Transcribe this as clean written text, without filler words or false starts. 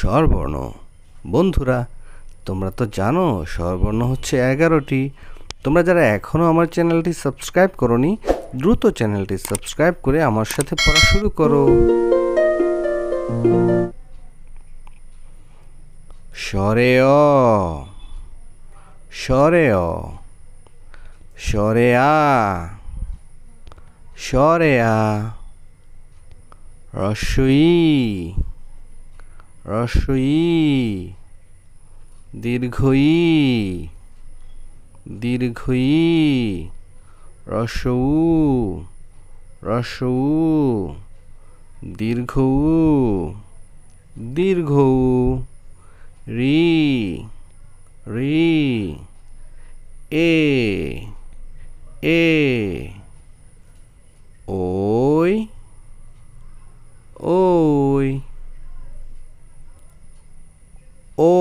স্বরবর্ণ। বন্ধুরা, তোমরা তো জানো স্বরবর্ণ হচ্ছে 11টি। তোমরা যারা এখনও আমার চ্যানেলটি সাবস্ক্রাইব করোনি, দ্রুত চ্যানেলটি সাবস্ক্রাইব করে আমার সাথে পড়া শুরু করো। স্বরে অ, স্বরে অ, স্বরে আ, স্বরে আ, হ্রস্ব ই, হ্রস্ব ই, দীর্ঘ ই, দীর্ঘ ই, হ্রস্ব উ, হ্রস্ব উ, দীর্ঘ উ, দীর্ঘ উ, রি, রি, এ, এ, ওই, ওই, ও।